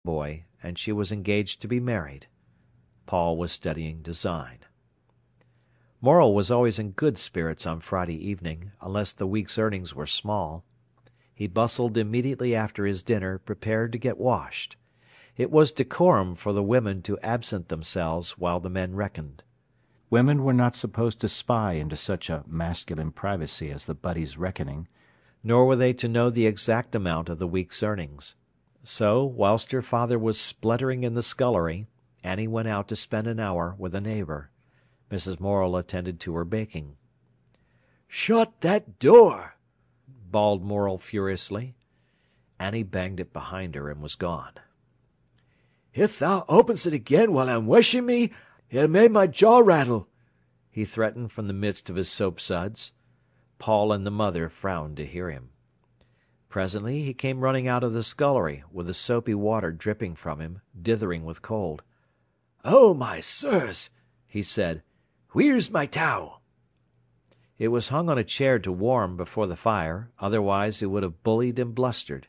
boy, and she was engaged to be married. Paul was studying design. Morel was always in good spirits on Friday evening, unless the week's earnings were small. He bustled immediately after his dinner, prepared to get washed. It was decorum for the women to absent themselves while the men reckoned. Women were not supposed to spy into such a masculine privacy as the buddy's reckoning, nor were they to know the exact amount of the week's earnings. So, whilst her father was spluttering in the scullery, Annie went out to spend an hour with a neighbour. Mrs. Morel attended to her baking. "Shut that door!" bawled Morel furiously. Annie banged it behind her and was gone. "If thou opens it again while I'm washing me, it'll make my jaw rattle," he threatened from the midst of his soapsuds. Paul and the mother frowned to hear him. Presently he came running out of the scullery, with the soapy water dripping from him, dithering with cold. "Oh, my sirs!" he said. "Where's my towel?" It was hung on a chair to warm before the fire, otherwise he would have bullied and blustered.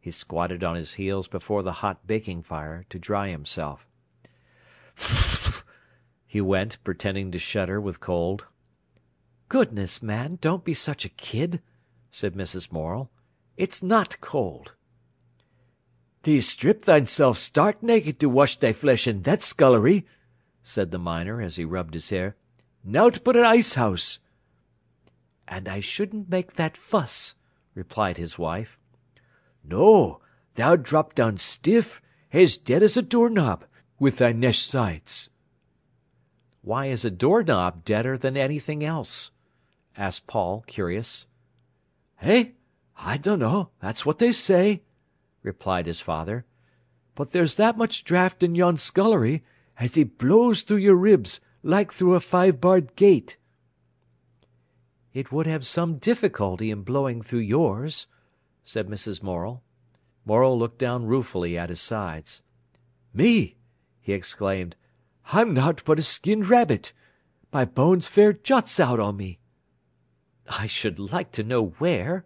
He squatted on his heels before the hot baking fire to dry himself. He went, pretending to shudder with cold. "Goodness, man, don't be such a kid," said Mrs. Morel. "It's not cold." "Thee strip thyself stark naked to wash thy flesh in that scullery," said the miner, as he rubbed his hair. "Nowt but an ice-house." "And I shouldn't make that fuss," replied his wife. "No, thou'd drop down stiff, as dead as a door-knob, with thy nesh sides." "Why is a door-knob deader than anything else?" asked Paul, curious. "Eh? I dunno, that's what they say," replied his father. "But there's that much draught in yon scullery as it blows through your ribs like through a 5-barred gate." "It would have some difficulty in blowing through yours," said Mrs. Morel. Morel looked down ruefully at his sides. "Me!" he exclaimed. "I'm nowt but a skinned rabbit. My bones fair juts out on me." "I should like to know where,"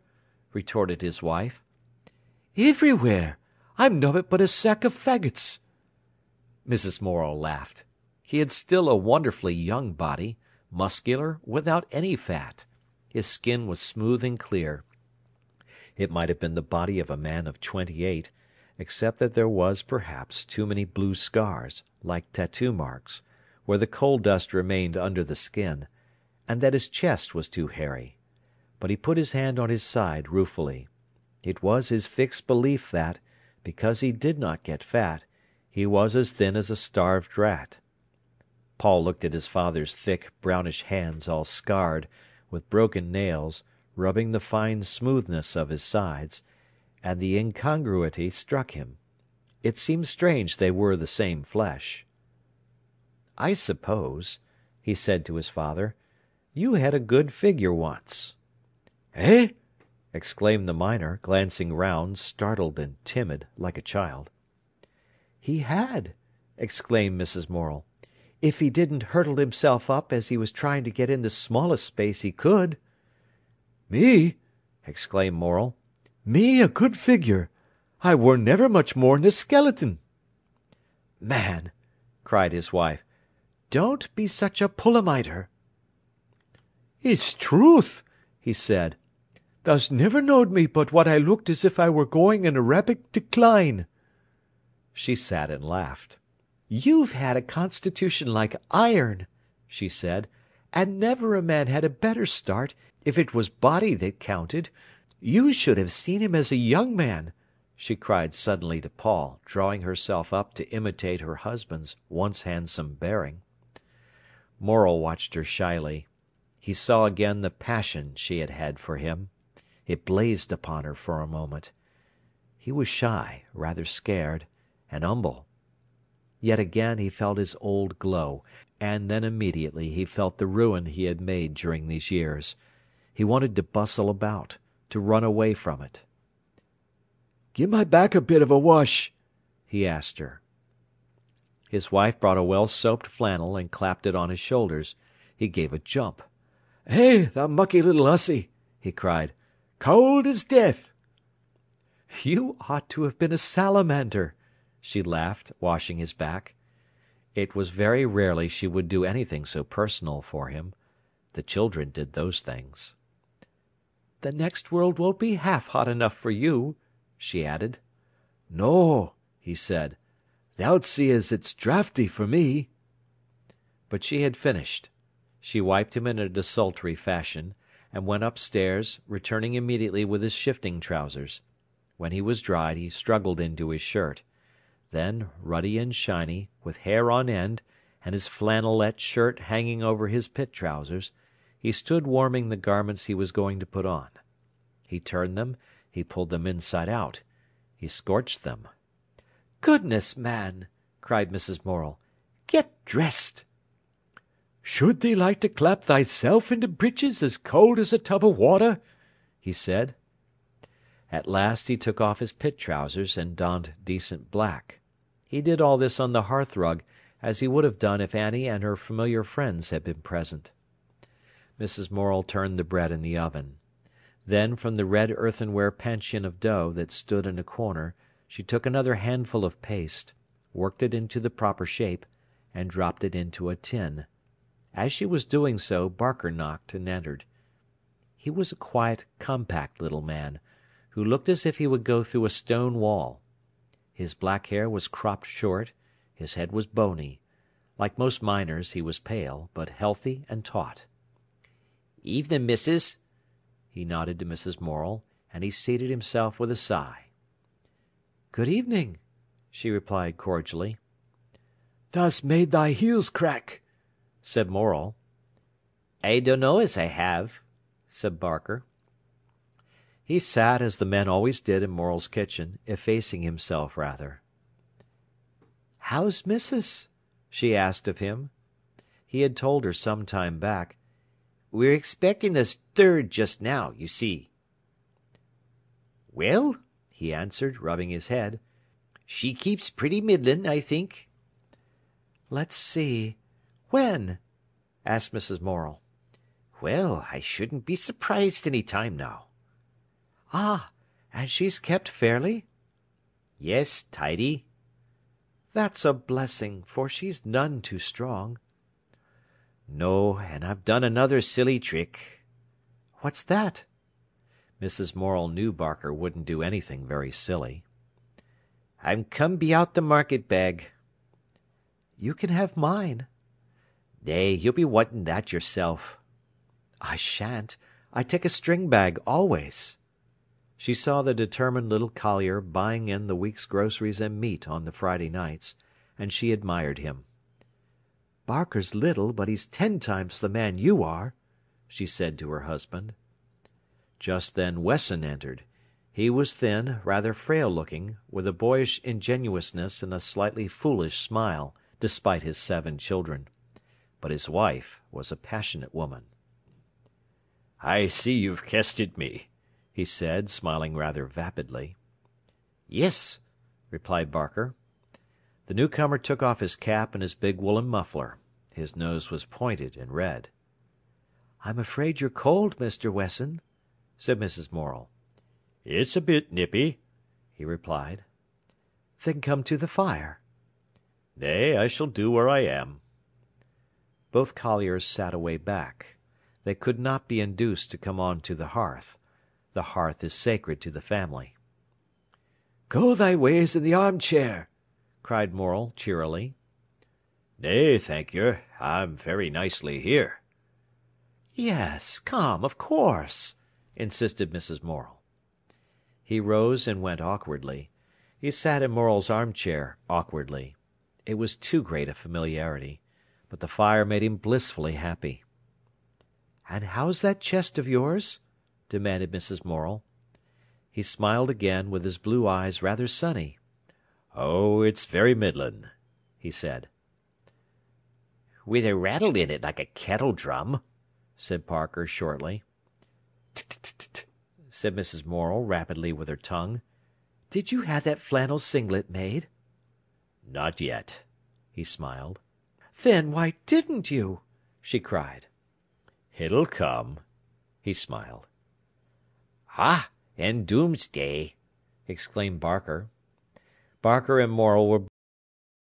retorted his wife. "Ivrywhere. I'm nobbut but a sack of faggots." Mrs. Morel laughed. He had still a wonderfully young body, muscular, without any fat. His skin was smooth and clear. It might have been the body of a man of 28, except that there was, perhaps, too many blue scars, like tattoo marks, where the coal dust remained under the skin, and that his chest was too hairy. But he put his hand on his side ruefully. It was his fixed belief that, because he did not get fat, he was as thin as a starved rat. Paul looked at his father's thick, brownish hands all scarred, with broken nails, rubbing the fine smoothness of his sides, and the incongruity struck him. It seemed strange they were the same flesh. "I suppose," he said to his father, "you had a good figure once." "Eh?" exclaimed the miner, glancing round, startled and timid, like a child. "He had," exclaimed Mrs. Morel, "if he didn't hurtle himself up as he was trying to get in the smallest space he could." "Me!" exclaimed Morel. "Me a good figure! I wor never much more'n a skeleton." "Man!" cried his wife, "don't be such a pulamiter." "It's truth," he said. "Thou's niver knowed me but what I looked as if I were going in a rapid decline." She sat and laughed. "You've had a constitution like iron," she said, "and never a man had a better start, if it was body that counted. You should have seen him as a young man," she cried suddenly to Paul, drawing herself up to imitate her husband's once handsome bearing. Morel watched her shyly. He saw again the passion she had had for him. It blazed upon her for a moment. He was shy, rather scared, and humble. Yet again he felt his old glow, and then immediately he felt the ruin he had made during these years. He wanted to bustle about, to run away from it. "Give my back a bit of a wash," he asked her. His wife brought a well-soaped flannel and clapped it on his shoulders. He gave a jump. "Hey, thou mucky little hussy!" he cried. "Cold as death!" "You ought to have been a salamander," she laughed, washing his back. It was very rarely she would do anything so personal for him. The children did those things. "The next world won't be half hot enough for you," she added. "No," he said. "Thou'lt see as it's draughty for me." But she had finished. She wiped him in a desultory fashion, and went upstairs, returning immediately with his shifting trousers. When he was dried, he struggled into his shirt. Then, ruddy and shiny, with hair on end, and his flannelette shirt hanging over his pit trousers, he stood warming the garments he was going to put on. He turned them, he pulled them inside out. He scorched them. "Goodness, man!" cried Mrs. Morel. "Get dressed!" "Should thee like to clap thyself into breeches as cold as a tub of water?" he said. At last he took off his pit trousers and donned decent black. He did all this on the hearthrug, as he would have done if Annie and her familiar friends had been present. Mrs. Morel turned the bread in the oven. Then, from the red earthenware panchion of dough that stood in a corner, she took another handful of paste, worked it into the proper shape, and dropped it into a tin. As she was doing so, Barker knocked and entered. He was a quiet, compact little man, who looked as if he would go through a stone wall. His black hair was cropped short, his head was bony. Like most miners, he was pale, but healthy and taut. "Evening, missus." He nodded to Mrs. Morel, and he seated himself with a sigh. "Good evening," she replied cordially. "Thou'st made thy heels crack," said Morel. "I dunno as I have," said Barker. He sat, as the men always did in Morel's kitchen, effacing himself rather. "How's missus?" she asked of him. He had told her some time back. "We're expecting a third just now, you see." "Well," he answered, rubbing his head, "she keeps pretty middlin', I think." "Let's see. When?" asked Mrs. Morel. "Well, I shouldn't be surprised any time now." "Ah, and she's kept fairly?" "Yes, tidy." "That's a blessing, for she's none too strong." "No, and I've done another silly trick." "What's that?" Mrs. Morel knew Barker wouldn't do anything very silly. "I'm come be out the market bag." "You can have mine." "Nay, you'll be wanting that yourself." "I shan't. I take a string bag always." She saw the determined little collier buying in the week's groceries and meat on the Friday nights, and she admired him. "Barker's little, but he's 10 times the man you are," she said to her husband. Just then Wesson entered. He was thin, rather frail-looking, with a boyish ingenuousness and a slightly foolish smile, despite his 7 children. But his wife was a passionate woman. "I see you've kested me," he said, smiling rather vapidly. "Yes," replied Barker. The newcomer took off his cap and his big woolen muffler. His nose was pointed and red. "I'm afraid you're cold, Mr. Wesson," said Mrs. Morel. "It's a bit nippy," he replied. "Then come to the fire." "Nay, I shall do where I am." Both colliers sat away back. They could not be induced to come on to the hearth. The hearth is sacred to the family. "Go thy ways in the armchair," cried Morel cheerily. "Nay, thank yer, I'm very nicely here." "Yes, come, of course," insisted Mrs. Morel. He rose and went awkwardly. He sat in Morel's armchair awkwardly. It was too great a familiarity, but the fire made him blissfully happy. "And how's that chest of yours?" demanded Mrs. Morel. He smiled again, with his blue eyes rather sunny. "Oh, it's very middlin'," he said. "With a rattle in it like a kettle drum," said Barker shortly. "Tut-tut-tut," said Mrs. Morel rapidly with her tongue. "Did you have that flannel singlet made?" "Not yet," he smiled. "Then why didn't you?" she cried. "It'll come," he smiled. "Ah, and doomsday!" exclaimed Barker. Barker and Morel were